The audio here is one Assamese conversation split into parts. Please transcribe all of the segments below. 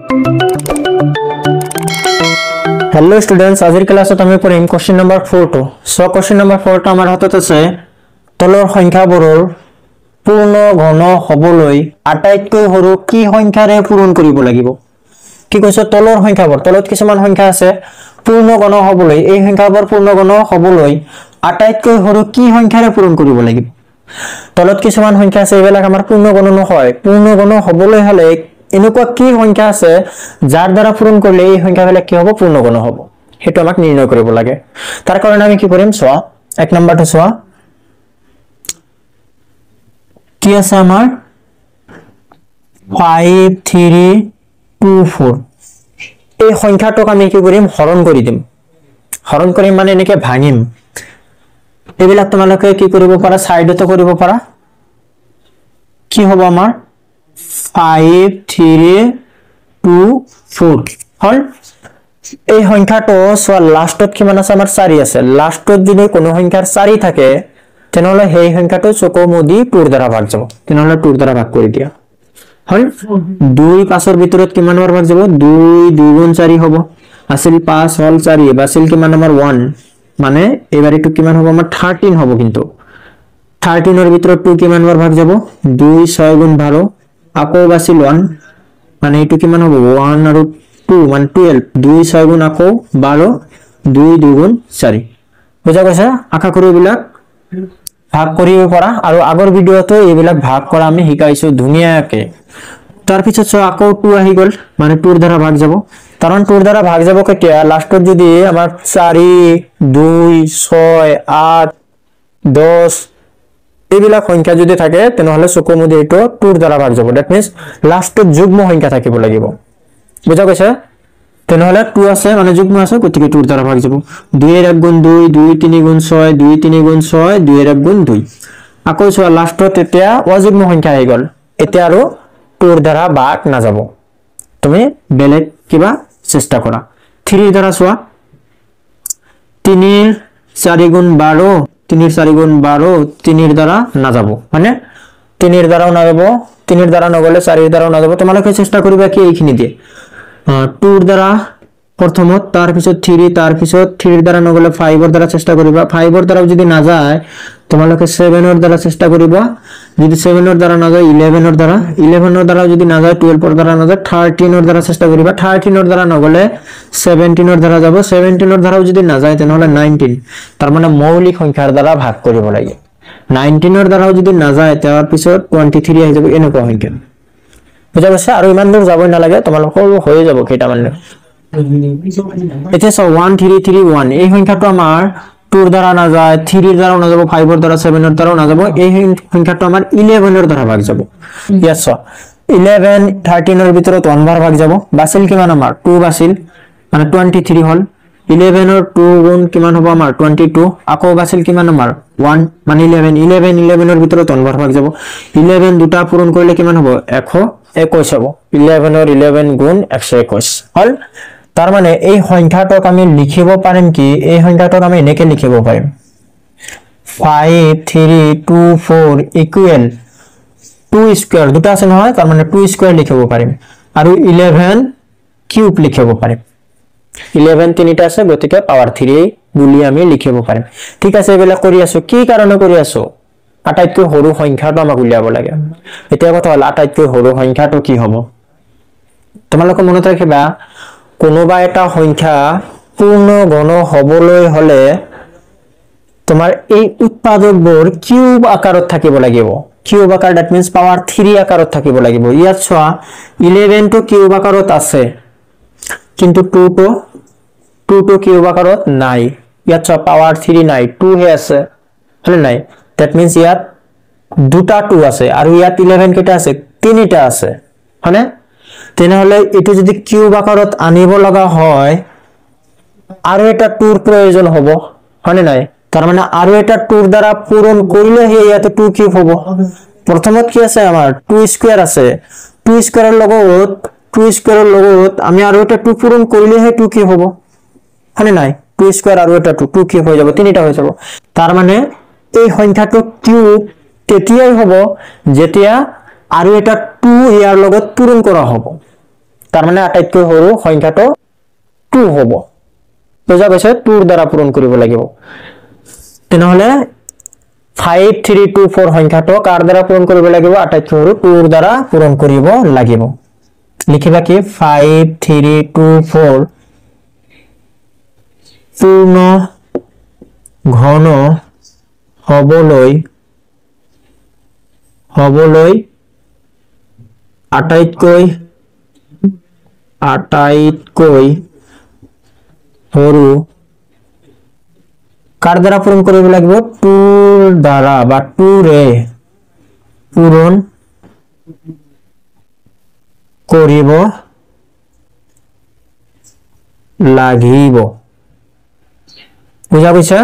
हेलो स्टूडेंट्स, आज क्लास पढ़िम क्वेश्चन नम्बर 4 तो सो क्वेश्चन नम्बर 4 तो आमार हातत आछे तলৰ সংখ্যাবোৰৰ পূৰ্ণ ঘন হ'বলৈ আটাইতকৈ সৰু কি সংখ্যাৰে পূৰণ কৰিব লাগিব কি কৈছে তলৰ সংখ্যাবোৰ তলত কিছুমান সংখ্যা আছে পূৰ্ণ ঘন হ'বলৈ এই সংখ্যাবোৰ পূৰ্ণ ঘন হ'বলৈ আটাইতকৈ সৰু কি সংখ্যাৰে পূৰণ কৰিব লাগিব তলত কিছুমান সংখ্যা আছে এবিলাক আমাৰ পূৰ্ণ ঘন নহয় পূৰ্ণ ঘন হ'বলৈ হলে এনেকুৱা কি সংখ্যা আছে যাৰ দ্বাৰা পূৰণ কৰিলে এই সংখ্যাবিলাক কি হ'ব পূৰ্ণ ঘন হ'ব হেতু আমাক নিৰ্ণয় কৰিব লাগে তাৰ কাৰণে আমি কি কৰিম চোৱা এক নম্বৰটো চোৱা কি আছে আমাৰ 5 3 2 4 এই সংখ্যাটোক আমি কি কৰিম হৰণ কৰি দিম হৰণ কৰিম মানে এনেকে ভাঙিম এবিলাক তোমালোকে কি কৰিব পাৰা সাইডতে কৰিব পাৰা কি হ'ব আমাৰ 5 3 2 4 হল এই সংখ্যাটো সো লাষ্টত কিমান আছে আমাৰ 4 আছে লাষ্টত যদি কোনো সংখ্যাৰ 4 থাকে তেনেহলে সেই সংখ্যাটো চকো মুদি 2 দ্বাৰা ভাগ যাব তেনেহলে 2 দ্বাৰা ভাগ কৰি দিয়া হল 2 5 ৰ ভিতৰত কিমান বাৰ ভাগ যাব 2 2 গুণ 4 হ'ব আছিল 5 হল 4 বাছিল কিমান আমাৰ 1 মানে এবাৰ এটো কিমান হ'ব আমাৰ 13 হ'ব কিন্তু 13 ৰ ভিতৰত 2 কিমান বাৰ ভাগ যাব 2 6 গুণ 12 আকৌ বাছিল 1 মানে এটো কিমান হ'ব 1 আৰু 2 মানে 12 2 6 গুণ আকৌ 12 2 2 গুণ 4 বুজা গৈছে আশা কৰো বিলাক ভাগ কৰিব পাৰা আৰু আগৰ ভিডিওতে এইবিলাক ভাগ কৰা আমি শিকাইছো ধুনিয়াকে তাৰ পিছত আকৌ 2 আহি গল মানে 2 দ্বাৰা ভাগ যাব কাৰণ 2 দ্বাৰা ভাগ যাব কেতিয়া লাষ্টত যদি আমাৰ 4 2 6 8 10 এইবিলাক সংখ্যা যদি থাকে তেনেহলে চকুমুদি এটো 2 দ্বাৰা ভাগ যাব দ্যাট মিন্স লাষ্টত যুগ্ম সংখ্যা থাকিব লাগিব বুজা গৈছে তেনেহলে 2 আছে মানে যুগ্ম আছে গতিকে 2 দ্বাৰা ভাগ যাব 2 এর 1 গুণ 2 2 3 গুণ 6 2 3 গুণ 6 2 এর 1 গুণ 2 আকৌ চোৱা লাষ্টত এতিয়া অযুগ্ম সংখ্যা হৈ গল এতিয়া আৰু 2 দ্বাৰা ভাগ না যাব তুমি বেলেগ কিবা চেষ্টা কৰা 3 দ্বাৰা চোৱা 3 4 গুণ 12 3 4 গুণ 12 3 দ্বাৰা না যাব মানে 3 দ্বাৰাও না যাব 3 দ্বাৰা নগলে 4 দ্বাৰাও না যাব তোমালোকে চেষ্টা কৰিবা কি এইখিনি দিয়ে 2 দ্বাৰা প্ৰথমত তাৰ পিছত 3 তাৰ পিছত 3 দ্বাৰা নগলে 5 ৰ দ্বাৰা চেষ্টা কৰিবা 5 ৰ দ্বাৰা যদি না যায় তোমালোকে 7 ৰ দ্বাৰা চেষ্টা কৰিবা যদি 7 ৰ দ্বাৰা না যায় 11 ৰ দ্বাৰা 11 ৰ দ্বাৰা যদি না যায় 12 ৰ দ্বাৰা না যায় 13 ৰ দ্বাৰা চেষ্টা কৰিবা 13 ৰ দ্বাৰা নগলে 17 ৰ দ্বাৰা যাব 17 ৰ দ্বাৰাও যদি না যায় তেনেহলে 19 তাৰ মানে মৌলিক সংখ্যাৰ দ্বাৰা ভাগ কৰিব লাগে 19 ৰ দ্বাৰাও যদি না যায় তাৰ পিছত 23 আহি যাব এনেকুৱা সংখ্যা বুজা গৈছে আৰু ইমান দূৰ যাবই নালাগে তোমালোকৰ হৈ যাব কেইটা মানে এটা 1 3 3 1 এই সংখ্যাটো আমাৰ 2 ৰ দ্বাৰা না যায় 3 ৰ দ্বাৰা না যাব 5 ৰ দ্বাৰা 7 ৰ দ্বাৰা না যাব এই সংখ্যাটো আমাৰ 11 ৰ দ্বাৰা ভাগ যাব यस 11 13 ৰ ভিতৰত 1 বাৰ ভাগ যাব বাছিল কিমান আমাৰ 2 বাছিল মানে 23 হল 11 ৰ 2 গুণ কিমান হ'ব আমাৰ 22 আকৌ বাছিল কিমান আমাৰ 1 মানে 11 ৰ ভিতৰত 1 বাৰ ভাগ যাব 11 দুটা পূৰণ কৰিলে কিমান হ'ব 121 হ'ব 11 ৰ 11 গুণ 121 হল তাৰ মানে এই সংখ্যাটোক আমি লিখিব পাৰিম কি এই সংখ্যাটোক আমি এনেকে লিখিব পাৰিম 5 3 2 4 ইকুৱেল 2 স্কয়াৰ দুটা আছে নহয় তাৰ মানে 2 স্কয়াৰ লিখিব পাৰিম আৰু 11 কিউব লিখিব পাৰিম 11 তিনিটা আছে গতিকে পাৱাৰ 3 বুলি আমি লিখিব পাৰিম ঠিক আছে এবিলাক কৰি আছো কি কাৰণে কৰি আছো আটাইতকৈ সৰু সংখ্যাটো আমাক উলিয়াব লাগে এতিয়া কথা হল আটাইতকৈ সৰু সংখ্যাটো কি হ'ব তোমালোকে মনত ৰাখিবা কোনোবা এটা সংখ্যা পূৰ্ণ ঘন হ'বলৈ হলে তোমাৰ এই উৎপাদকবোৰ কিউব আকাৰত থাকিব লাগিব কিউব আকাৰ দ্যাট মিন্স পাৱাৰ 3 আকাৰত থাকিব লাগিব ইয়াত চোৱা 11 টো কিউব আকাৰত আছে কিন্তু 2 টো কিউব আকাৰত নাই ইয়াত চোৱা পাৱাৰ 3 নাই 2 হে আছে হলে নাই দ্যাট মিন্স ইয়াত দুটা 2 আছে আৰু ইয়াত 11 কেটা আছে তিনিটা আছে হনে তেনেহলে এটো যদি কিউব আকাৰত আনিব লগা হয় আৰু এটা 2 ৰ প্ৰয়োজন হ'ব হনে নাই তাৰ মানে আৰু এটা 2 ৰ দ্বাৰা পূৰণ কৰিলে হে ইয়াতে 2 কিউব হ'ব প্ৰথমত কি আছে আমাৰ 2 স্কয়াৰ আছে 2 স্কয়াৰৰ লগত আমি আৰু এটা 2 পূৰণ কৰিলে হে 2 কিউব হ'ব হনে নাই 2 স্কয়াৰ আৰু এটা 2 কিউব হৈ যাব তিনিটা হৈ যাব তাৰ মানে এই সংখ্যাটো কিউব তেতিয়াই হ'ব যেতিয়া আৰু এটা 2 ইয়াৰ লগত পূৰণ কৰা হ'ব তাৰ মানে আটাইতকৈ সৰু সংখ্যাটো 2 হ'ব বুজা গৈছে 2 ৰ দ্বাৰা পূৰণ কৰিব লাগিব তেনেহলে 5324 সংখ্যাটো কাৰ দ্বাৰা পূৰণ কৰিব লাগিব আটাইতকৈ সৰু 2 ৰ দ্বাৰা পূৰণ কৰিব লাগিব লিখিবা কি 5324 পূৰ্ণ ঘন হবলৈ আটাইতকৈ সৰু কাৰ দ্বাৰা পূৰণ কৰিব লাগিব 2 দ্বাৰা বা 2 ৰে পূৰণ কৰিব লাগিব বুজা গৈছে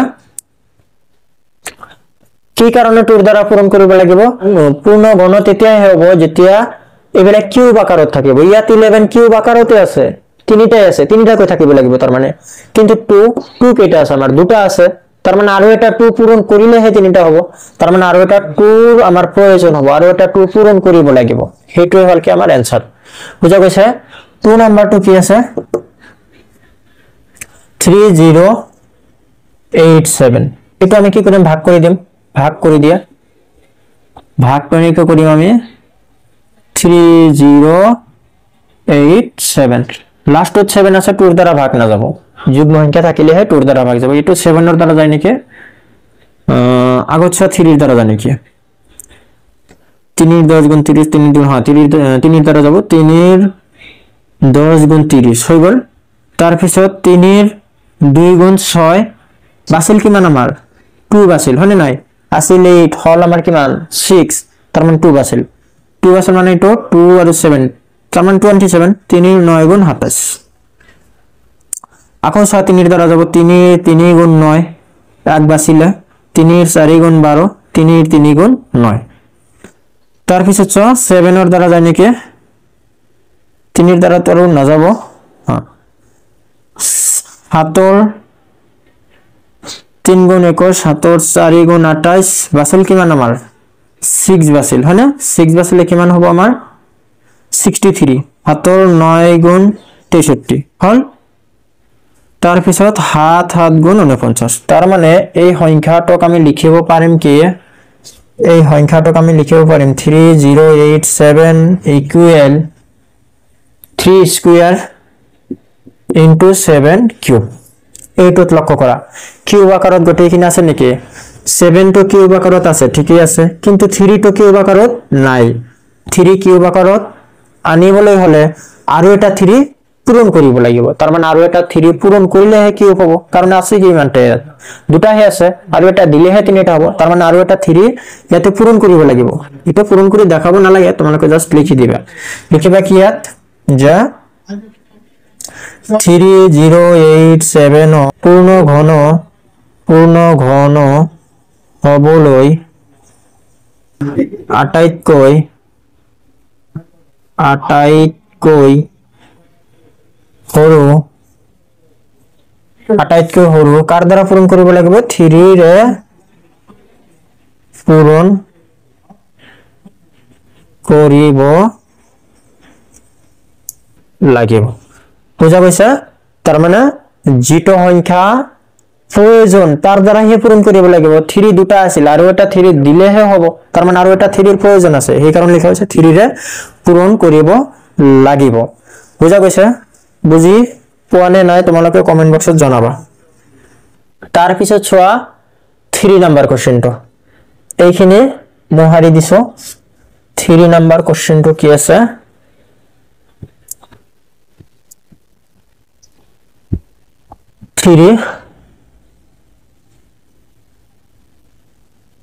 কি কাৰণে 2 ৰ দ্বাৰা পূৰণ কৰিব লাগিব পূৰ্ণ ঘন তেতিয়াই হ'ব যেতিয়া এবেলা কিউব আকাৰত থাকিব ইয়াত 11 কিউব আকাৰতে আছে তিনিটাই আছে তিনিটাকৈ থাকিব লাগিব তাৰ মানে কিন্তু 2 কেইটা আছে আমাৰ দুটা আছে তাৰ মানে আৰু এটা 2 পূৰণ কৰিলেহে তিনিটা হ'ব তাৰ মানে আৰু এটা 2 আমাৰ প্ৰয়োজন হ'ব আৰু এটা 2 পূৰণ কৰিব লাগিব হেতুৱে হল কি আমাৰ आंसर বুজা গৈছে 2 নাম্বাৰটো কি আছে 3087 এটা আমি কি কৰিম ভাগ কৰি দিম ভাগ কৰি দিয়া ভাগ কৰি কি কৰিম আমি 3087 লাস্টত 7 আছে 2 ৰ দ্বাৰা ভাগ না যাব যুগ্ম সংখ্যা থাকিলেহে 2 ৰ দ্বাৰা ভাগ যাব এটো 7 ৰ দ্বাৰা যায় নেকি আগত 3 ৰ দ্বাৰা যায় নেকি 3 10 গুণ 30 3 2 হ্যাঁ 3 ৰ দ্বাৰা যাব 3 10 গুণ 30 হৈ গল তাৰ পিছত 3 2 গুণ 6 বাছিল কিমান আমাৰ 2 বাছিল হনে নাই আছিল 8 হল আমাৰ কিমান 6 তাৰ মানে 2 বাছিল 2 বাছিল মানে এটো 2 আৰু 7 তাৰ মানে 27 3 9 গুণ 27 আকৌ 7 3 ৰ দ্বাৰা যাব 3 গুণ 9 এক বাছিলে 3 4 গুণ 12 3 গুণ 9 তাৰ পিছত 7 ৰ দ্বাৰা যায় নেকি 3 ৰ দ্বাৰা তো না যাব হ্যাঁ 7 3 গুণ 21 7 4 গুণ 28 বাছিল কিমান আমাৰ 6 বাছিল হয় না 6 বাছিলে কিমান হ'ব আমাৰ 63 7 9 গুণ 63 হল তাৰ পিছত 7 গুণ 49 তাৰ মানে এই সংখ্যাটোক আমি লিখিব পাৰিম কি এই সংখ্যাটোক আমি লিখিব পাৰিম 3087 ইকুৱেল 3 স্কয়াৰ ইনটু 7 কিউব এইটোত লক্ষ্য কৰা কিউব আকাৰত গটেইখিনি আছে নেকি 7 টো কিউব আকাৰত আছে ঠিকই আছে কিন্তু 3 টো কিউব আকাৰত নাই 3 কিউব আকাৰত আনিবলৈ হলে আৰু এটা 3 পূৰণ কৰিব লাগিব তাৰ মানে আৰু এটা 3 পূৰণ কৰিলেহে কিউব হ'ব কাৰণ আছে কি মানতে দুটাহে আছে আৰু এটা দিলেহে তিনিটা হ'ব তাৰ মানে আৰু এটা 3 ইয়াতে পূৰণ কৰিব লাগিব এটা পূৰণ কৰি দেখাব নালাগে তোমালোকে জাস্ট লিখি দিবা লিখিবা কি ইয়াত যা 3087 পূৰ্ণ ঘন হবলৈ আটাইতকৈ সৰু কাৰ দ্বাৰা পূৰণ কৰিব লাগিব 3 ৰে পূৰণ কৰিব লাগিব বুজা গৈছে তাৰ মানে যিটো সংখ্যা প্ৰয়োজন তাৰ দ্বাৰা হে পূৰণ কৰিব লাগিব 3 দুটা আছিল আৰু এটা 3 দিলেহে হ'ব তাৰ মানে আৰু এটা 3 ৰ প্ৰয়োজন আছে সেই কাৰণ লিখা হৈছে 3 ৰে পূৰণ কৰিব লাগিব বুজা গৈছে বুজি পোৱানে নাই তোমালোকে কমেন্ট বক্সত জনাবা তাৰ পিছত চোৱা 3 নম্বৰ কোশ্চেনটো এইখিনি মহাৰি দিছো 3 নম্বৰ কোশ্চেনটো কি আছে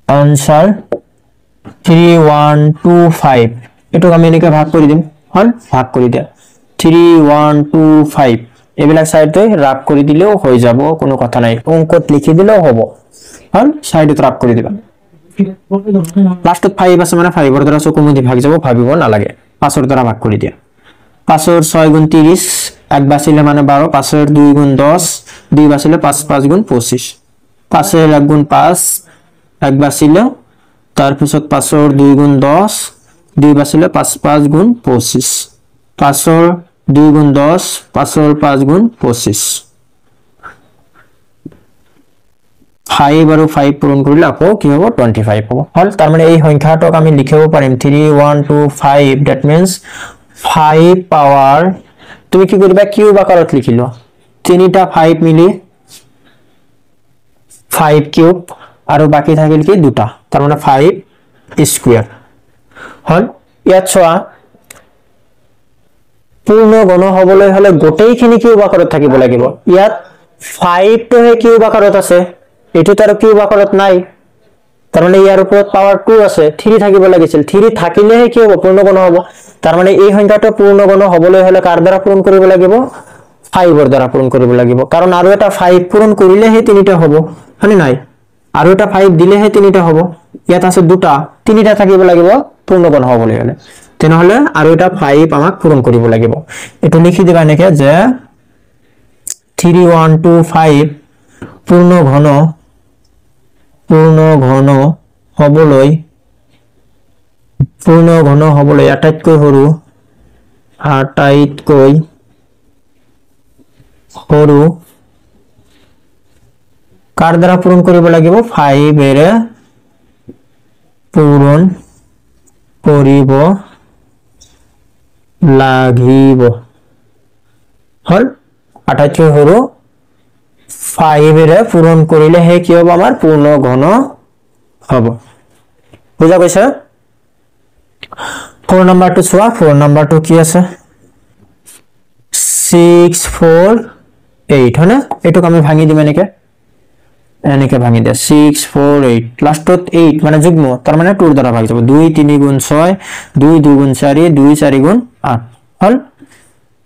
आंसर 3125 এটো আমি এনেকৈ ভাগ কৰি দিম হল ভাগ কৰি দিয়া 3125 এবিলাক সাইডে ৰাখ কৰি দিলেও হৈ যাব কোনো কথা নাই অঙ্কত লিখি দিলেও হ'ব হল সাইডত রাখ কৰি দিবা লাস্টত 5 আছে মানে 5 ৰ দ্বাৰা চকুমুদি ভাগ যাব ভাবিব না লাগে 5 ৰ দ্বাৰা ভাগ কৰি দিয়া 5 ৰ 6 গুণ 30 এক বাছিলে মানে 12 5 ৰ 2 গুণ 10 2 বাছিলে 5 5 গুণ 25 5 ৰ 1 গুণ 5 এক বাছিলে তাৰ পিছত 5 ৰ 2 গুণ 10 2 বাছিলে 5 5 গুণ 25 5 ৰ 2 গুণ 10 5 গুণ 25 5 আৰু 5 পূৰণ কৰিলে আকৌ কি হ'ব 25 হ'ব হল তাৰ মানে এই সংখ্যাটোক আমি লিখিব পাৰিম 3 1 2 5 that means 5 পাৱাৰ তুমি কি কৰিবা কিউব আকাৰত লিখিলো তিনিটা 5 মিলি 5 কিউব আৰু বাকি থাকিল কি দুটা তাৰ মানে 5 স্কয়াৰ হল ইয়াত চোৱা পূৰ্ণ ঘন হবলৈ হলে গোটেইখিনি কিউব আকাৰত থাকিব লাগিব ইয়াত 5 তো হে কিউব আকাৰত আছে এটো তাৰ কিউব আকাৰত নাই তাৰ মানে ইয়াৰ ওপৰত পাৱাৰ 2 আছে 3 থাকিব লাগিছিল 3 থাকিলেহে কি হ'ব পূৰ্ণ ঘন হ'ব তাৰ মানে এই সংখ্যাটো পূৰ্ণ ঘন হবলৈ হলে কাৰ দ্বাৰা পূৰণ কৰিব লাগিব 5 ৰ দ্বাৰা পূৰণ কৰিব লাগিব কাৰণ আৰু এটা 5 পূৰণ কৰিলেহে তিনিটা হ'ব হয়নে নাই আৰু এটা 5 দিলেহে তিনিটা হ'ব ইয়াত আছে দুটা তিনিটা থাকিব লাগিব পূৰ্ণ ঘন হবলৈ হলে তেনেহলে আৰু এটা 5 আমাক পূৰণ কৰিব লাগিব এটো লিখি দিবা নেকি যে 3 1 2 5 পূৰ্ণ ঘন হবলৈ আটাইতকৈ সৰু কাৰ দ্বাৰা পূৰণ কৰিব লাগিব 5 এৰে পূৰণ কৰিব লাগিব হল আটাইতকৈ সৰু 5 এৰে পূৰণ কৰিলে হে কি হ'ব আমাৰ পূৰ্ণ ঘন হ'ব বুজা গৈছে 4 নম্বৰটো চোৱা 4 নম্বৰটো কি আছে 6 4 8 হয়নে এটোক আমি ভাঙি দিম এনেকে ভাঙি দিয়া 6 4 8 লাষ্টত 8 মানে যুগ্ম তাৰ মানে 2 দ্বাৰা ভাগ যাব 2 3 গুণ 6 2 2 গুণ 4 2 4 গুণ 8 হল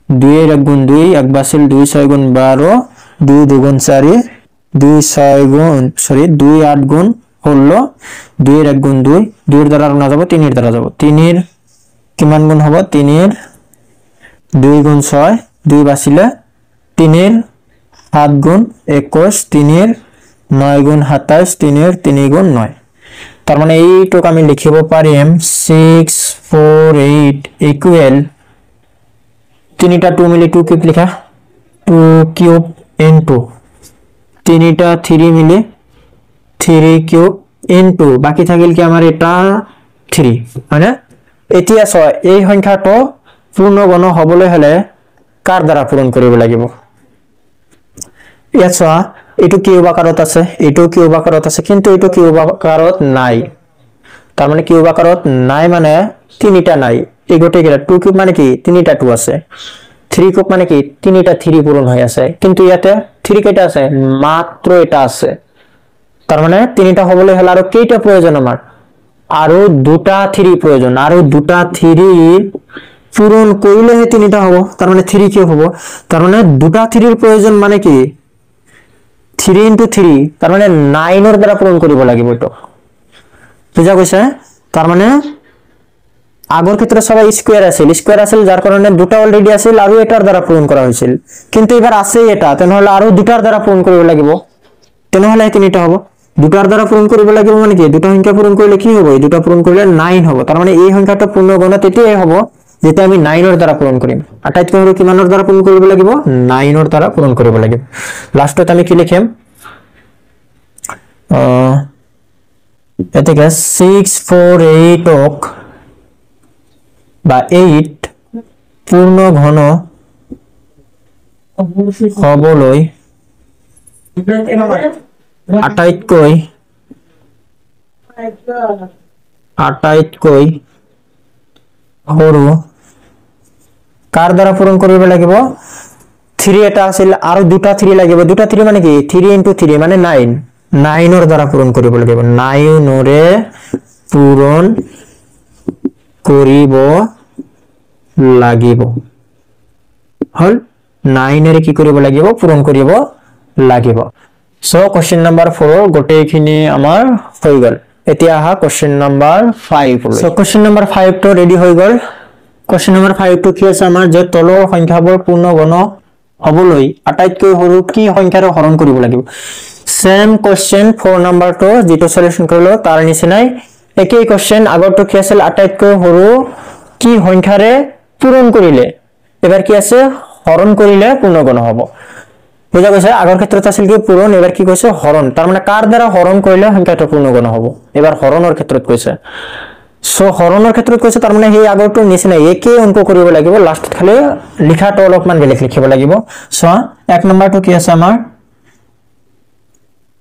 2 এর 1 গুণ 2 এক বাসিল 2 6 গুণ 12 2 2 গুণ 4 2 6 গুণ 2 8 গুণ 16 2 এর 1 গুণ 2 2 এর দ্বারা না যাব 3 এর দ্বারা যাব 3 এর কিমান গুণ হবে 3 এর 2 গুণ 6 2 বাসিলে 3 এর 7 গুণ 21 3 এর 9 গুণ 27 3 এর 3 গুণ 9 তার মানে এইটুক আমি লিখিব পারিম 6 4 8 ইকুয়াল তিনিটা 2 মিলি 2 কিউব লিখা 2 কিউব ইনটু তিনিটা 3 মিলি 3 কিউব ইনটু বাকি থাকিল কি আমার এটা 3 মানে এতিয়া সয় এই সংখ্যাটো পূর্ণ ঘন হবলৈ হলে কার দ্বারা পূরণ কৰিব লাগিব ইয়াত সয় এটো কিউব আকাৰত আছে এটো কিউব আকাৰত আছে কিন্তু এটো কিউব আকাৰত নাই তাৰ মানে কিউব আকাৰত নাই মানে তিনিটা নাই এই গোটে গেলা 2 কিউব মানে কি তিনিটা 2 আছে 3 কিউব মানে কি তিনিটা 3 পূরণ হৈ আছে কিন্তু ইয়াতে 3 কেটা আছে মাত্ৰ এটা আছে তাৰ মানে তিনিটা হবলৈ হলে আৰু কেইটা প্ৰয়োজন আমাৰ আৰু দুটা 3 প্ৰয়োজন আৰু দুটা 3 পূৰণ কৰিলেহে তিনিটা হ'ব তার মানে 3 কিউব হ'ব তার মানে দুটা 3 এর প্রয়োজন মানে কি 3 into 3 তার মানে 9 এর দ্বারা পূরণ কৰিব লাগিব এটো বুঝা গৈছে তাৰ মানে আগৰ ক্ষেত্ৰে সবাই স্কয়াৰ আছিল যাৰ কাৰণে দুটা অলৰেডি আছিল আৰু এটাৰ দ্বাৰা পূৰণ কৰা হয়েছিল কিন্তু এবাৰ আছে এটা তেনহলে আৰু দুটাৰ দ্বাৰা পূৰণ কৰিব লাগিব তেনহলে তিনিটা হ'ব দুটাৰ দ্বাৰা পূৰণ কৰিব লাগিব মানে কি দুটা সংখ্যা পূৰণ কৰিলে কি হ'ব এই দুটা পূৰণ কৰিলে 9 হ'ব তার মানে এই সংখ্যাটা পূর্ণ ঘন তেতিয়াই হ'ব যেটা আমি 9 এর দ্বারা পূরণ কৰিম আটাইতকৈ সৰু কিমানৰ দ্বাৰা পূৰণ কৰিব লাগিব 9 এৰ দ্বাৰা পূৰণ কৰিব লাগিব লাষ্টত আমি কি লিখিম এটাকে 6 4 8 ক বা 8 পূর্ণ ঘন হবলৈ আটাইতকৈ সৰু কাৰ দ্বাৰা পূৰণ কৰিব লাগিব 3 এটা আছিল আৰু দুটা 3 লাগিব দুটা 3 মানে কি 3 into 3 মানে 9 9 এর দ্বারা পূরণ কৰিব লাগিব 9 ওৰে পূৰণ কৰিব লাগিব হল 9 এৰ কি কৰিব লাগিব পূৰণ কৰিব লাগিব সো কোশ্চেন নাম্বাৰ 4 গোটেইখিনি আমাৰ হৈ গল এতিয়া আহা question number 5 so question number 5 তো রেডি হৈ গল কোশ্চেন নাম্বার 5 তো কি আছে আমাৰ যে তলৰ সংখ্যাবোৰ পূৰ্ণ ঘন হবলৈ আটাইতকৈ সৰু কি সংখ্যাৰ হৰণ কৰিব লাগিব সেম কোশ্চেন 4 নাম্বাৰ তো যেটো সলিউশন কৰিলো তাৰ নিচিনাই একই কোশ্চেন আগৰটো কি আছিল আটাইতকৈ সৰু কি সংখ্যাৰে পূৰণ কৰিলে এবাৰ কি আছে হৰণ কৰিলে পূৰ্ণগণ হব বুঝা গৈছে আগৰ ক্ষেত্ৰত আছিল কি পূৰণ এবাৰ কি কৈছে হৰণ তাৰ মানে কাৰ দ্বাৰা হৰণ কৰিলে সংখ্যাটো পূৰ্ণগণ হ'ব এবাৰ হৰণৰ ক্ষেত্ৰত কৈছে সো হৰণৰ ক্ষেত্ৰত কৈছে তাৰ মানে সেই আগৰটো নিচিনা একে অংক কৰিব লাগিব লাষ্ট খালি লিখাটো অলপমান বেলেগ লিখিব লাগিব সো এক নম্বৰটো কি আছে আমাৰ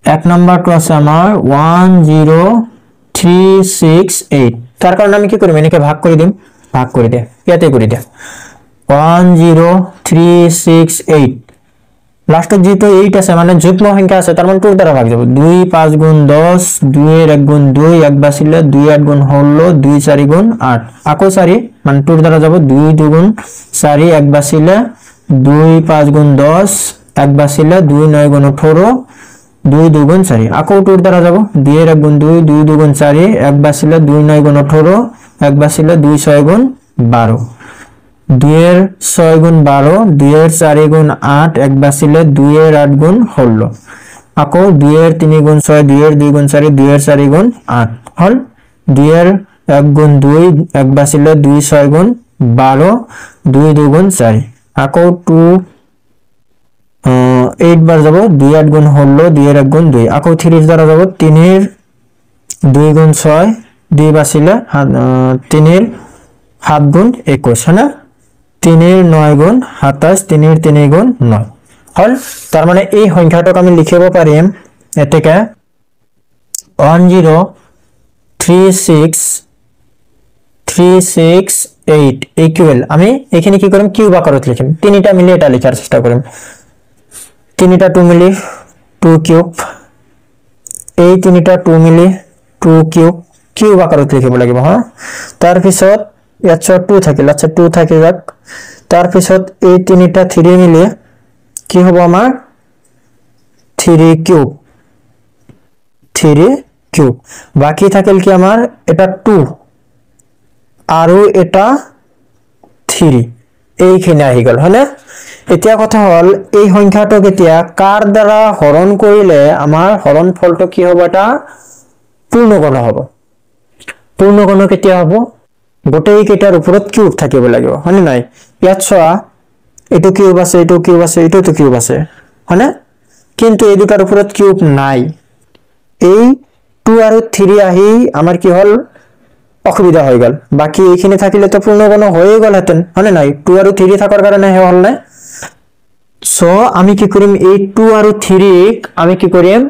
এক নম্বৰটো আছে আমাৰ 10368 তাৰ কাৰণে আমি কি কৰিম এনেকে ভাগ কৰি দিম ভাগ কৰি দে ইয়াতে কৰি দে 10368 লাস্টত যেটো 8 আছে মানে যুগ্ম সংখ্যা আছে তার মানে 2 দ্বারা ভাগ যাব 2 5 গুণ 10 2 এর 1 গুণ 2 1 বাসিলে 2 8 গুণ 16 2 4 গুণ 8 আকো 4 মানে 2 দ্বারা যাব 2 2 গুণ 4 1 বাসিলে 2 5 গুণ 10 1 বাসিলে 2 9 গুণ 18 2 2 গুণ 4 আকো 2 দ্বারা যাব 2 এর 1 গুণ 2 2 2 গুণ 4 1 বাসিলে 2 9 গুণ 18 1 বাসিলে 2 6 গুণ 12 2 এর 6 গুণ 12 2 এর 4 গুণ 8 এক বাসিলে 2 এর 8 গুণ 16 আকো 2 এর 3 গুণ 6 2 এর 2 গুণ 4 2 এর 4 গুণ 8 হল 2 এর 1 গুণ 2 এক বাসিলে 2 6 গুণ 12 2 2 গুণ 4 আকো 2 8 বার যাব 2 8 গুণ 16 2 এর 1 গুণ 2 আকো 3 দ্বারা যাব 3 এর 2 গুণ 6 2 বাসিলে 3 এর 7 গুণ 21 है ना 3 এর 9 গুণ 27 3 এর 3 গুণ 9 হল তার মানে এই সংখ্যাটাক আমি লিখিব পাৰিম এতেকে 10368 ইকুয়াল আমি এখানে কি কৰিম কিউব আকাৰত লিখিম তিনিটা মিলি এটা লিখাৰ চেষ্টা কৰিম তিনিটা 2 মিলি 2 কিউব এই তিনিটা 2 মিলি 2 কিউব কিউব আকাৰত লিখিব লাগিব হা তাৰ পিছত ইয়াত 2 থাকিল আচ্ছা 2 থাকি যাক তাৰ পিছত এই তিনিটা 3 মিলে কি হ'ব আমাৰ 3 কিউব বাকি থাকিল কি আমাৰ এটা 2 আৰু এটা 3 এইখিনি আহি গল হনে এতিয়া কথা হল এই সংখ্যাটো কেতিয়া কাৰ দ্বাৰা হৰণ কৰিলে আমাৰ হৰণ ফলটো কি হ'ব এটা পূৰ্ণগণ হ'ব পূৰ্ণগণ কেতিয়া হ'ব গোটেই কেটাৰ উপৰত কিউব থাকিব লাগিব হনে নাই ইয়াত চোৱা এটো কিউব আছে এটো কিউব আছে এটো তো কিউব আছে হনে কিন্তু এই দুটাৰ উপৰত কিউব নাই এই 2 আৰু 3 আহি আমাৰ কি হল অসুবিধা হৈ গল বাকি এইখিনি থাকিলে তো পূৰ্ণগণ হৈ গল হেতেন হনে নাই 2 আৰু 3 থাকাৰ কাৰণে হে হল নাই সো আমি কি কৰিম এই 2 আৰু 3 আমি কি কৰিম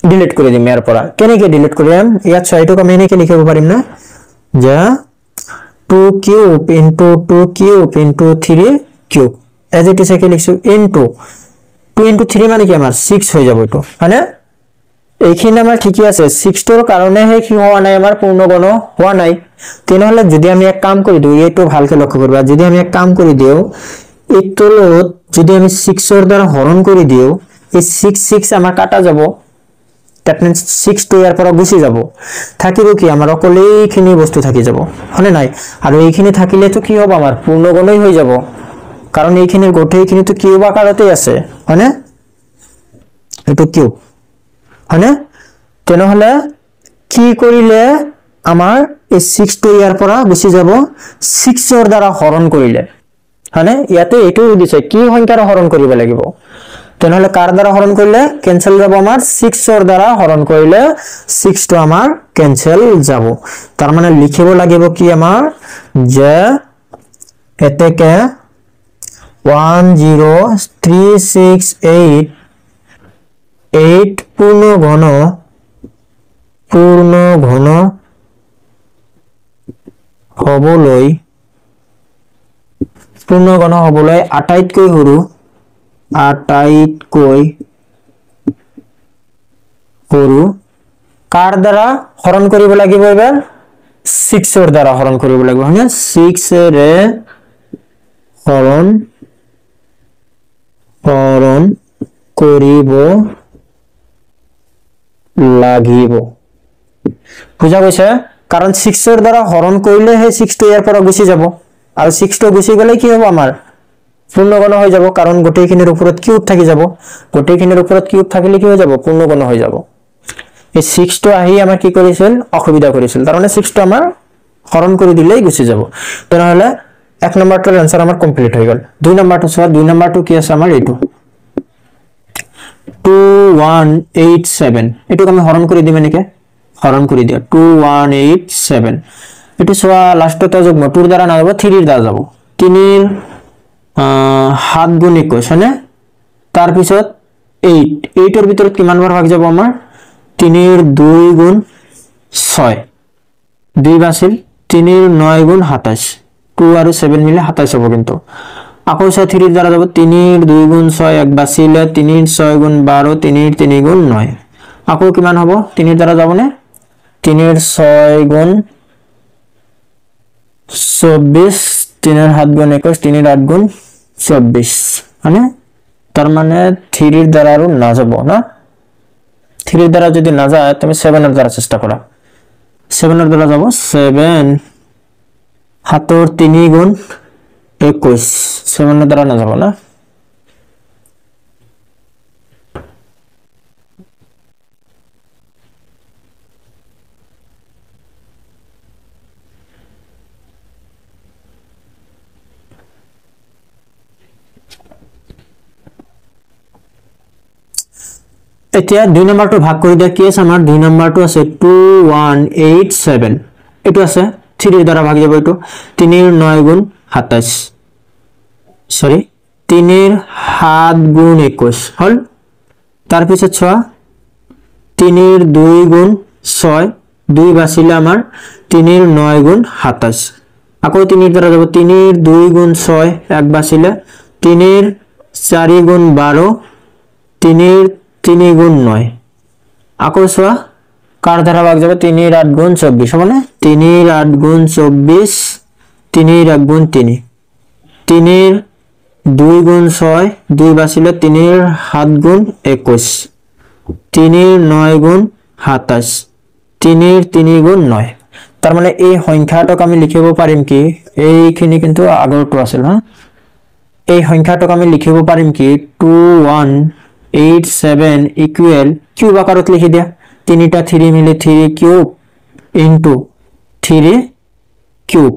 ডিলিট কৰে দিম এৰ পৰ কেনেকে ডিলিট কৰিম ইয়াত ছয়টো আমি এনেকে লিখিব পাৰিম না যে 2 cube into 2 cube into 3 cube as it is একে লিখছো ইনটু 2 ইনটু 3 মানে কি আমার 6 হৈ যাব এটো মানে এইখিনি আমাৰ ঠিকই আছে 6 টোৰ কাৰণে হে কি হোৱা নাই আমাৰ পূৰ্ণগণ হোৱা নাই তেনেহলে যদি আমি এক কাম কৰি দিও এইটো ভালকে লক্ষ্য কৰিবা যদি আমি এক কাম কৰি দিও এই তলত যদি আমি 6 এৰ দ্বাৰা হৰণ কৰি দিও এই 6 আমাৰ কাটা যাব that means 6 to ইয়াৰ পৰা গুছি যাব থাকিব কি আমাৰ অকলেইখিনি বস্তু থাকি যাব হনে নাই আৰু এইখিনি থাকিলে তো কি হ'ব আমাৰ পূৰ্ণগণই হৈ যাব কাৰণ এইখিনিৰ গোটেইখিনি তো কিউব আকাৰতে আছে হনে এটো কিউব হনে তেনেহলে কি কৰিলে আমাৰ এই 6 to ইয়াৰ পৰা গুছি যাব 6 এৰ দ্বাৰা হৰণ কৰিলে হনে ইয়াতে এটো দিছে কি সংখ্যাৰ হৰণ কৰিব লাগিব তেনেহলে কার দ্বারা হরণ করলে ক্যান্সেল যাব আমার 6 এর দ্বারা হরণ করলে 6 তো আমার ক্যান্সেল যাব তার মানে লিখিব লাগিব কি আমার যে এতেকে 10368 পূর্ণঘন হবলৈ আটাইতকৈ সৰু আটাইতকৈ সৰু কাৰ দ্বাৰা হৰণ কৰিব লাগিব এবাৰ 6 এৰ দ্বাৰা হৰণ কৰিব লাগিব হয়নে 6 এৰে হৰণ কৰিব লাগিব বুজা গৈছে কাৰণ 6 এৰ দ্বাৰা হৰণ কৰিলে হে 6 টো ইয়াৰ পৰা গুছি যাব আৰু 6 টো গুছি গলে কি হ'ব আমাৰ পূৰ্ণগণ হৈ যাব কাৰণ গোটেইখিনিৰ উপৰত কিউব থাকি যাব গোটেইখিনিৰ উপৰত কিউব থাকিলে কি হৈ যাব পূৰ্ণগণ হৈ যাব এই 6 টো আহি আমাৰ কি কৰিছিল অসুবিধা কৰিছিল তাৰ মানে 6 টো আমাৰ হৰণ কৰি দিলেই গুছি যাব তেনেহলে এক নম্বৰটোৰ আনসাৰ আমাৰ কমপ্লিট হৈ গল। দুই নম্বৰটো চোৱা, দুই নম্বৰটো কি আছে আমাৰ এইটো 2187, এটুক আমি হৰণ কৰি দিম এনেকে, হৰণ কৰি দিয়া 2187। এটু চোৱা লাষ্টতে যুগ্ম 2 ৰ দ্বাৰা না যাব 3 ৰ দ্বাৰা যাব, 3 ৰ 7 গুণ 21 হয়নে? তাৰ পিছত 8, 8 ৰ ভিতৰত কিমান বাৰ ভাগ যাব আমাৰ 3 ৰ 2 গুণ 6, 2 বাছিল, 3 ৰ 9 গুণ 27, 2 আৰু 7 মিলে 27 হ'ব কিন্তু। আকৌ 3 ৰ দ্বাৰা যাব 3 ৰ 2 গুণ 6, 1 বাছিলে, 3 ৰ 6 গুণ 12, 3 ৰ 3 গুণ 9, আকৌ কিমান হ'ব 3 ৰ দ্বাৰা যাবনে 3 ৰ 6 গুণ 24, 3 ৰ 7 গুণ 21, 3 ৰ 8 গুণ 24 মানে তাৰ মানে 3 ৰ দ্বাৰা আৰু না যাব না, 3 ৰ দ্বাৰা যদি না যায় তুমি 7 ৰ দ্বাৰা চেষ্টা কৰা, 7 ৰ দ্বাৰা যাব 7, 7 ৰ 3 গুণ 21, 7 ৰ দ্বাৰা না যাব না। এতিয়া 2 নম্বৰটো ভাগ কৰি দিয়া, কি আছে আমাৰ 2 নম্বৰটো আছে 2187, এটো আছে 3 ৰ দ্বাৰা ভাগ যাব, এটো 3 ৰ 9 গুণ 27, সৰি 3 ৰ 7 গুণ 21 হল। তাৰ পিছত ছোৱা 3 ৰ 2 গুণ 6, 2 বাছিলে আমাৰ 3 ৰ 9 গুণ 27, আকৌ 3 ৰ দ্বাৰা যাব 3 ৰ 2 গুণ 6, 1 বাছিলে, 3 ৰ 4 গুণ 12, 3 ৰ 3 গুণ 9, আকৌ চোৱা কাৰ দ্বাৰা ভাগ যাব 3 ৰ 8 গুণ 24 মানে 3 ৰ 8 গুণ 24, 3 ৰ 1 গুণ 3, 3 ৰ 2 গুণ 6, 2 বাছিলে, 3 ৰ 7 গুণ 21, 3 ৰ 9 গুণ 27, 3 ৰ 3 গুণ 9, তাৰ মানে এই সংখ্যাটোক আমি লিখিব পাৰিম কি, এইখিনি কিন্তু আগৰটো আছিল হা, এই সংখ্যাটোক আমি লিখিব পাৰিম কি 2187 ইকুৱেল কিউব আকাৰত লিখি দিয়া, 3টা 3 মিলে 3 কিউব ইনটু 3 কিউব,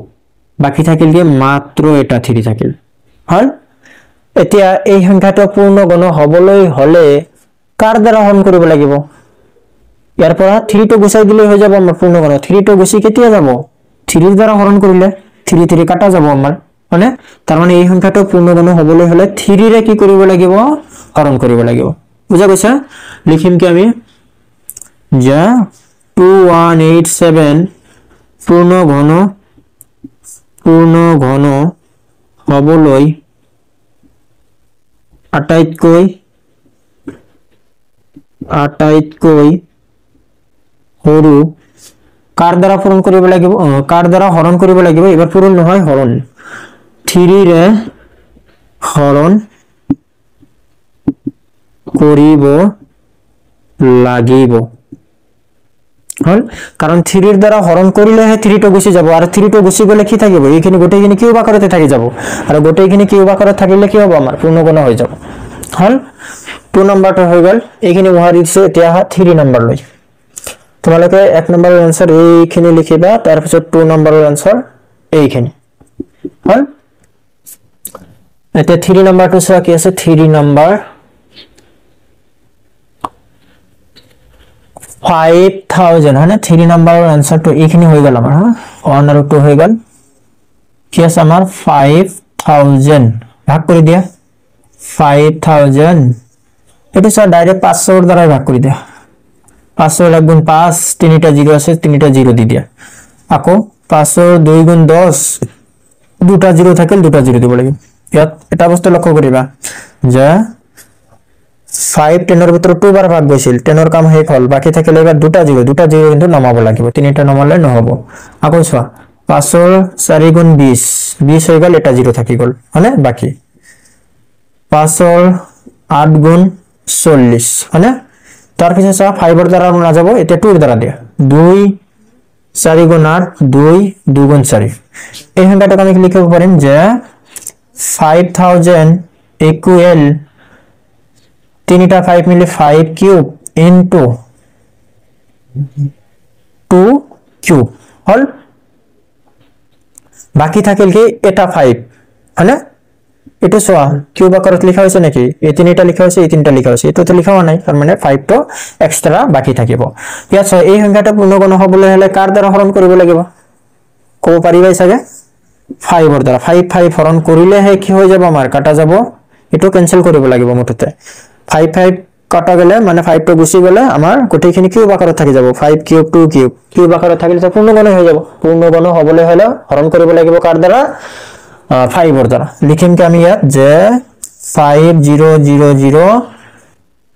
বাকি থাকিল কি মাত্ৰ এটা 3 থাকিল হল। এতিয়া এই সংখ্যাটো পূৰ্ণ গণ হবলৈ হলে কাৰ দ্বাৰা হৰণ কৰিব লাগিব, ইয়াৰ পৰা 3 টো গুচাই দিলে হৈ যাব আমাৰ পূৰ্ণ গণ, 3 টো গুচি কেতিয়া যাব 3 ৰ দ্বাৰা হৰণ কৰিলে 3 3 কাটা যাব আমাৰ মানে, তাৰ মানে এই সংখ্যাটো পূৰ্ণ গণ হবলৈ হলে 3 ৰে কি কৰিব লাগিব হৰণ কৰিব লাগিব, বুজা গৈছে। লিখিম কি আমি যা 2187 পূৰ্ণ ঘন হবলৈ আটাইতকৈ সৰু কাৰ দ্বাৰা পূৰণ কৰিব লাগিব, কাৰ দ্বাৰা হৰণ কৰিব লাগিব, এবাৰ পূৰণ নহয় হৰণ, 3 ৰে হৰণ কৰিব লাগিব হল, কাৰণ 3 ৰ দ্বাৰা হৰণ কৰিলেহে 3 টো গুচি যাব, আৰু 3 টো গুচি গলে কি থাকিব এইখিনি গোটেইখিনি কিউব আকাৰতে থাকি যাব, আৰু গোটেইখিনি কিউব আকাৰত থাকিলে কি হ'ব আমাৰ পূৰ্ণ গণ হৈ যাব হল। 2 নম্বৰটো হৈ গল, এইখিনি উহাই দিছে। এতিয়া 3 নম্বৰ লৈ তোমালোকে 1 নম্বৰৰ আনসাৰ এইখিনি লিখিবা, তাৰ পিছত 2 নম্বৰৰ আনসাৰ এইখিনি হল। এতিয়া 3 নম্বৰটো চোৱা কি আছে, 3 নম্বৰ 5000 হয় না, 3 নম্বৰৰ আনসাৰটো এইখিনি হৈ গল আমাৰ, 1 আৰু 2 হৈ গল, কি আছে আমাৰ 5000 ভাগ কৰি দিয়া 5000, এটো চোৱা ডাইৰেক্ট 500 ৰ দ্বাৰা ভাগ কৰি দিয়া, 500 1 গুণ 5, 3টা 0 আছে 3টা 0 দি দিয়া, আকৌ 500 2 গুণ 10, 2টা 0 থাকিল 2টা 0 দিব লাগিব। ইয়াত এটা বস্তু লক্ষ্য কৰিবা যে 5 10 ৰ ভিতৰত 2 বাৰ ভাগ গৈছিল, 10 ৰ কাম শেষ হল, বাকি থাকিলে এবাৰ 2টা 0 কিন্তু নমাব লাগিব, 3টা নমালে নহব। আকৌ চোৱা 500 4 গুণ 20, 20 হৈ গল, এটা 0 থাকি গল হয়নে, বাকি 500 8 গুণ 40 হয়নে, তার পিছত চোৱা 5 ৰ দ্বাৰা না যাব, এতিয়া 2 ৰ দ্বাৰা দিয়া 2 4 গুণ 8, 2 2 গুণ 4, এই সংখ্যাটোক আমি লিখিব পাৰিম যে 5000 ইকুৱেল 3টা 5 মিলে 5 কিউব ইনটু 2 কিউব হল। বাকি থাকিল কি এটা 5 হয়নে এটো সোয়া কিউব আকাৰত লিখা হৈছে নেকি এই তিনিটা লিখা হৈছে এই তিনিটা লিখা হৈছে এটো তো লিখা হোৱা নাই তাৰ মানে 5 টো এক্সট্ৰা বাকি থাকিব ইয়াত এই সংখ্যাটা পূৰ্ণগণ হ'বলৈ হলে কাৰ দ্বাৰা হৰণ কৰিব লাগিব কো পাৰিবা চাগে 5 ৰ দ্বাৰা 5 5 হৰণ কৰিলে হে কি হৈ যাব আমাৰ কাটা যাব এটো ক্যান্সেল কৰিব লাগিব মুঠতে 5 5 কাটা গলে মানে 5 টো গুছি গলে আমাৰ গোটেইখিনি কিউব আকাৰত থাকি যাব 5 কিউব 2 কিউব কিউব আকাৰত থাকিলে পূৰ্ণগণ হৈ যাব পূৰ্ণগণ হ'বলৈ হলে হৰণ কৰিব লাগিব কাৰ দ্বাৰা 5 ৰ দ্বাৰা লিখিম কি আমি ইয়াত যে 5000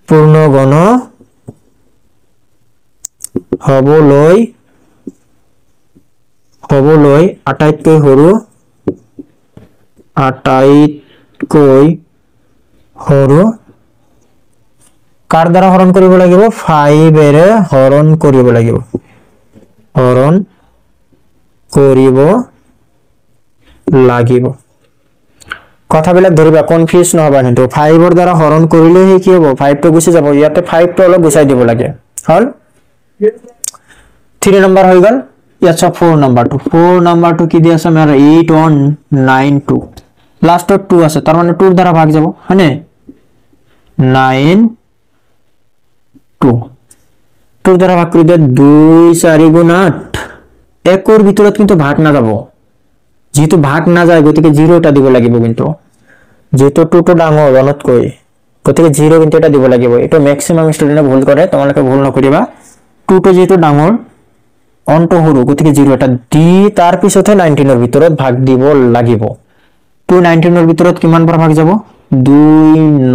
পূৰ্ণগণ হ'বলৈ আটাইতকৈ সৰু কাৰ দ্বাৰা হৰণ কৰিব লাগিব 5 এৰে হৰণ কৰিব লাগিব কথাবিলাক ধৰিবা কনফিউজ নহবা কিন্তু 5 ৰ দ্বাৰা হৰণ কৰিলে কি হ'ব 5 টো গুছি যাব ইয়াতে 5 টো অলপ গুছাই দিব লাগে হল 3 নম্বৰ হৈ গল ইয়াত 4 নম্বৰটো কি দি আছে আমাৰ 8192 লাষ্টত 2 আছে তাৰ মানে 2 ৰ দ্বাৰা ভাগ যাব হয়নে 92 2 দ্বাৰা ভাগ কৰি দে 2 4 গুণ 8 1 ৰ ভিতৰত কিন্তু ভাগ না যাব যেটো ভাগ না যায় গতিকে 0 টা দিব লাগিব কিন্তু যেটো 2 টো ডাঙৰ রনতকৈ গতিকে 0 কিন্তু এটা দিব লাগিব এটো ম্যাক্সিমাম স্টুডেন্টে ভুল কৰে তোমালোকে ভুল নকৰিবা 2 টো যেটো ডাঙৰ অন্ত হৰু গতিকে 0 এটা দি তাৰ পিছতে 19 ৰ ভিতৰত ভাগ দিব লাগিব 219 ৰ ভিতৰত কিমান বাৰ ভাগ যাব 2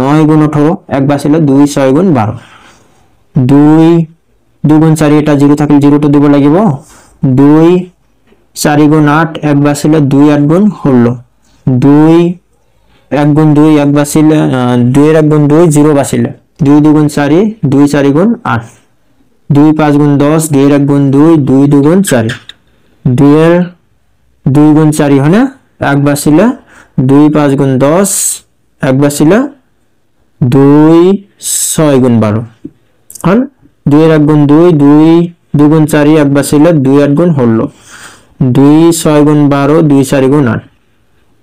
9 গুণ 18 এক বাছিলে 2 6 গুণ 12 2 গুণ 4 এটা 0 থাকিল 0 টো দিব লাগিব 2 4 গুণ 8 এক বাছিলে 2 8 গুণ 16 2 1 গুণ 2 এক বাছিলে 2 এর 1 গুণ 2 0 বাছিলে 2 2 গুণ 4 2 4 গুণ 8 2 5 গুণ 10 2 এর 1 গুণ 2 2 2 গুণ 4 2 এর 2 গুণ 4 হনে এক বাছিলে 2 5 গুণ 10 এক বাছিলে 2 6 গুণ 12 হল 2 এর 1 গুণ 2 2 2 গুণ 4 এক বাছিলে 2 8 গুণ 16 2 6 গুণ 12 2 4 গুণ 8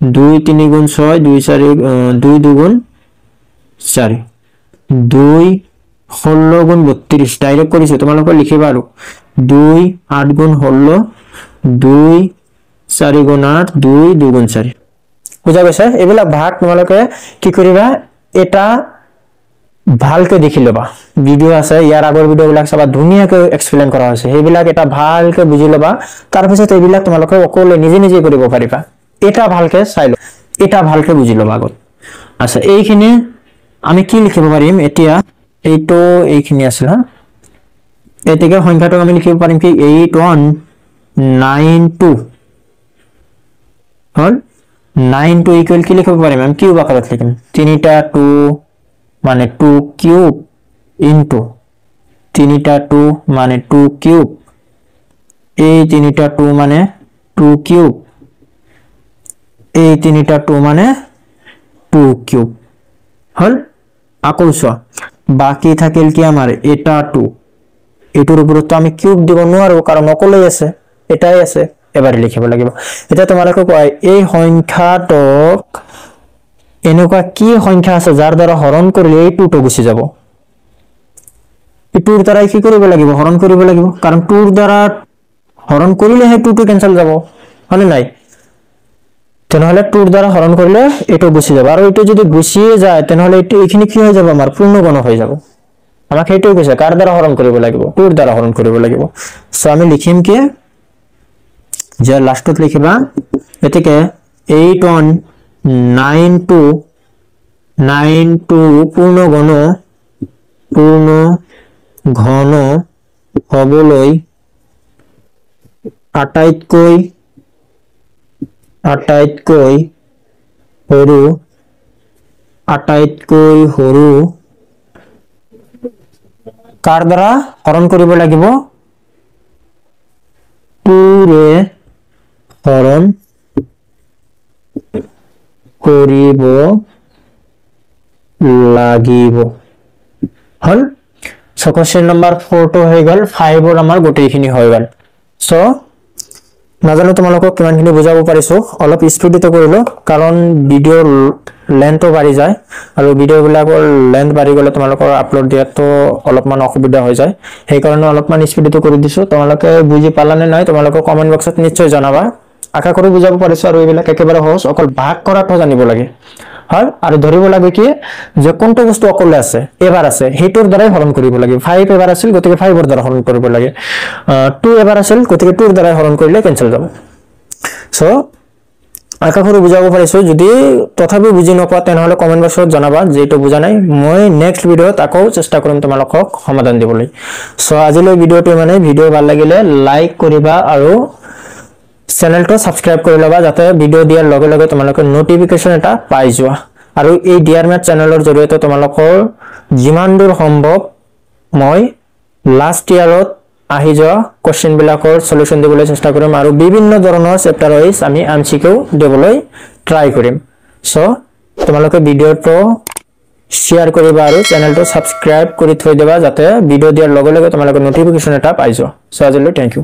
2 3 গুণ 6 2 4 2 2 গুণ 4 2 16 গুণ 32 ডাইরেক্ট কৰিছো তোমালোকে লিখিবা আৰু 2 8 গুণ 16 2 4 গুণ 8 2 2 গুণ 4 বুঝা গৈছে এবিলা ভাগ তোমালোকে কি কৰিবা এটা ভালকে দেখি লবা ভিডিও আছে ইয়াৰ আগৰ ভিডিওবিলাক চাবা ধুনিয়াকৈ এক্সপ্লেইন কৰা হৈছে হেবিলাক এটা ভালকে বুজি লবা তাৰ পিছত এবিলাক তোমালোকে অকলে নিজে নিজে কৰিব পাৰিবা এটা ভালকে চাই ল এটা ভালকে বুজি লবা আগত আচ্ছা এইখিনি আমি কি লিখিব পাৰিম এতিয়া এইটো এইখিনি আছিল হা এতিকে সংখ্যাটো আমি লিখিব পাৰিম কি 8192 হল 92 ইকুয়াল কি লিখিব পাৰিম আমি কিউব আকাৰত লিখিম তিনিটা 2 মানে 2 কিউব ইনটু তিনিটা 2 মানে 2 কিউব এই তিনিটা 2 মানে 2 কিউব এই তিনিটা 2 মানে 2 কিউব হল আকৌছোৱা বাকি থাকিল কি আমাৰ এটা 2 এটোৰ ওপৰত আমি কিউব দিব নোৱাৰো কাৰণ অকলে আছে এটাই আছে এবাৰে লিখিব লাগিব এটা তোমালোকে কয় এই সংখ্যাটোক এনেকুৱা কি সংখ্যা আছে যাৰ দ্বাৰা হৰণ কৰিলে এই 2 টো গুছি যাব এটোৰ দ্বাৰা কি কৰিব লাগিব হৰণ কৰিব লাগিব কাৰণ 2 ৰ দ্বাৰা হৰণ কৰিলে হে 2 টো ক্যান্সেল যাব হলে নাই তেনেহলে 2 ৰ দ্বাৰা হৰণ কৰিলে এটো গুছি যাব আৰু এটো যদি গুছি যায় তেনেহলে এটো এখিনি কি হৈ যাব আমাৰ পূৰ্ণগণ হৈ যাব আমাক এটো কৈছে কাৰ দ্বাৰা হৰণ কৰিব লাগিব 2 ৰ দ্বাৰা হৰণ কৰিব লাগিব সো আমি লিখিম কি যে লাষ্টত লিখিবা এতিকে 8192 পূৰ্ণ ঘন হ'বলৈ আটাইতকৈ সৰু কাৰ দ্বাৰা হৰণ কৰিব লাগিব 2 ৰে হৰণ কৰিব লাগিব হল সো কোশ্চেন নম্বৰ 4 টো হৈ গল 5 ৰ আমাৰ গোটেইখিনি হৈ গল সো নাজানো তোমালোকক কিমানখিনি বুজাব পাৰিছো অলপ স্পীডতে কৰিলো কাৰণ ভিডিও লেন্থও বাঢ়ি যায় আৰু ভিডিওবিলাকৰ লেন্থ বাঢ়ি গলে তোমালোকৰ আপলোড দিয়াটো অলপমান অসুবিধা হৈ যায় সেই কাৰণে অলপমান স্পীডতে কৰি দিছো তোমালোকে বুজি পালানে নাই তোমালোকে কমেন্ট বক্সত নিশ্চয় জনাবা আশা কৰো বুজাব পাৰিছো আৰু এইবিলাক একেবাৰে সহজ অকল ভাগ কৰাটো জানিব লাগে হয় আৰু ধৰিব লাগে কি যে কোনটো বস্তু অকলে আছে এবাৰ আছে হেটোৰ দ্বাৰাই হৰণ কৰিব লাগে 5 এবাৰ আছিল গতিকে 5 ৰ দ্বাৰা হৰণ কৰিব লাগে 2 এবাৰ আছিল গতিকে 2 ৰ দ্বাৰাই হৰণ কৰিলে কেনসেল যাব সো আশা কৰো বুজাব পাৰিছো যদি তথাপি বুজি নপোৱা তেনেহলে কমেন্ট বক্সত জনাবা যেটো বুজা নাই মই নেক্সট ভিডিওত আকৌ চেষ্টা কৰিম তোমালোকক সমাধান দিবলৈ সো আজিলৈ ভিডিওটো মানে ভিডিও ভাল লাগিলে লাইক কৰিবা আৰু চেনেলটো সাবস্ক্ৰাইব কৰি লবা যাতে ভিডিও দিয়াৰ লগে লগে তোমালোকে নোটিফিকেশন এটা পাই যোৱা আৰু এই ডিয়াৰ ম্যাথ চেনেলৰ জৰিয়তে তোমালোকৰ যিমান দূৰ সম্ভৱ মই লাষ্ট ইয়াৰত আহি যোৱা কোশ্চেন বিলাকৰ সলিউশন দিবলৈ চেষ্টা কৰিম আৰু বিভিন্ন ধৰণৰ চেপ্টাৰ ওয়াইজ আমি এমসিকিউ দিবলৈ ট্ৰাই কৰিম সো তোমালোকে ভিডিওটো শেয়াৰ কৰিবা আৰু চেনেলটো সাবস্ক্ৰাইব কৰি থৈ দিবা যাতে ভিডিও দিয়াৰ লগে লগে তোমালোকে নোটিফিকেশন এটা পাই যোৱা সো আজিলৈ থ্যাংক ইউ